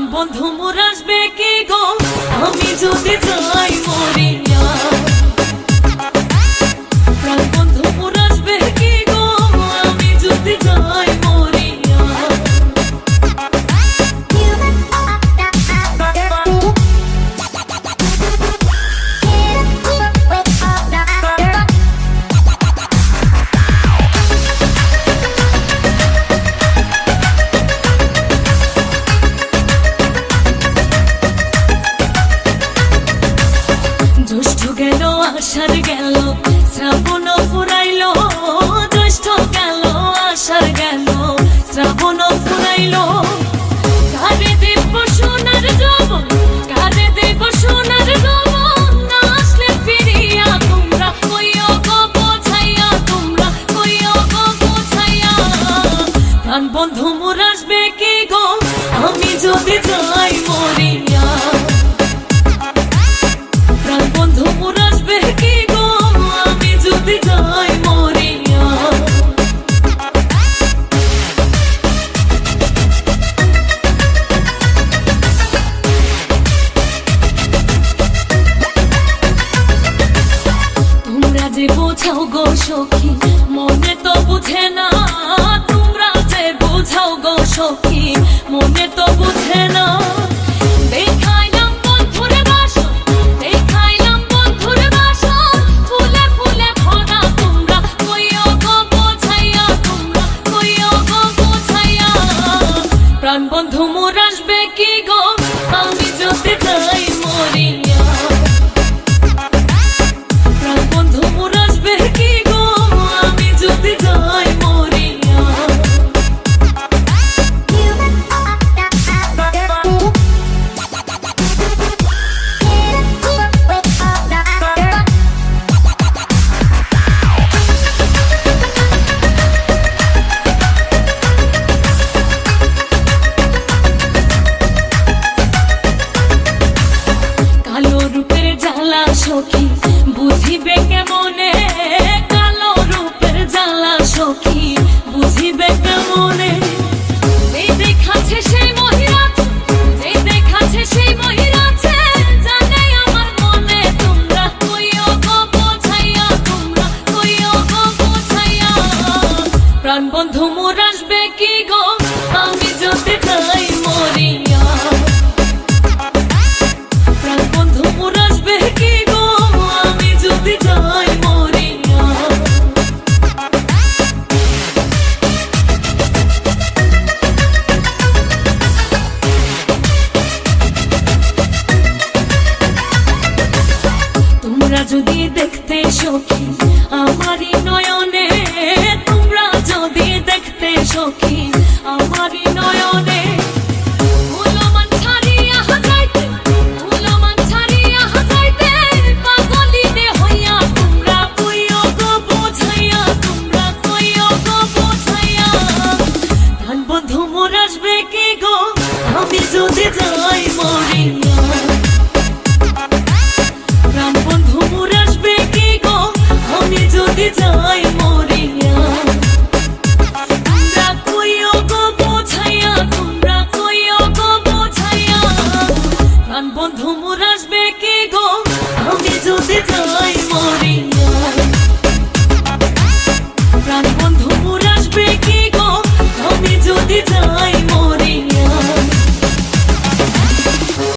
প্রাণ বন্ধু মোর আসবে কি গো আমি যদি যাই মরিয়া। প্রাণ বন্ধু মোর আসবে কি গো আমি যদি যাই মরিয়া। জ্যৈষ্ঠ গেল আষাঢ় গেল শ্রাবণ ফুরাইল, জ্যৈষ্ঠ গেল আষাঢ় গেল শ্রাবণ ফুরাইল। কারে দেব সোনার যৌবন, কারে দেব সোনার যৌবন, না আসলে ফিরিয়া তোমরা কইও গো বোঝাইয়া, তোমরা কইও গো বোঝাইয়া। প্রাণ বন্ধু মোর আসবে কি গো আমি যদি যাই মরিয়া। প্রাণ বন্ধু মোর আসবে কি গো আমি যদি যাই মরিয়া। তোমরা যে বোঝাও গো সখী মনে তো বুঝে না, তোমরা যে বোঝাও গো সখী মনে তো বুঝে না। দেখাইলাম বন্ধুর বাসন, দেখাইলাম বন্ধুর বাসন, ফুলে ফুলে ভরা তোমরা কইও গো বোঝাইয়া, তোমরা কইও গো বোঝাইয়া। প্রাণ বন্ধু মোর আসবে কি গো আমি যদি যাই মরিয়া। প্রাণ বন্ধু মোর আসবে কি গো আমি যদি যাই মরিয়া। কালো রূপের জ্বালা সখী বুঝিবে কেমনে, কালো রূপের জ্বালা সখী বুঝিবে কেমনে। যে দেখাছে সেই মহিরাছে, যে দেখাছে সেই মহিরাছে, জানে আমার মনে তোমরা কইও গো বোঝাইয়া, তোমরা কইও গো বোঝাইয়া। প্রাণ বন্ধু মোর আসবে কি গো আমি যদি যাই মরিয়া। প্রাণ বন্ধু মোর আসবে কি গো আমি যদি যাই মরিয়া। তোমরা যদি দেখতে সখী আমারই নয়নে, তোমরা যদি দেখতে সখী আমারই নয়নে, ফুলমান ছাড়িয়া যাইতে, ফুলমান ছাড়িয়া যাইতে, পাগলিনে হইয়া তোমরা কইও গো বোঝাইয়া, তোমরা কইও গো বোঝাইয়া। প্রাণ বন্ধু মোর আসবে কি গো আমি যদি যাই মরিয়া। প্রাণ বন্ধু মোর আসবে কি গো আমি যদি যাই মরিয়া।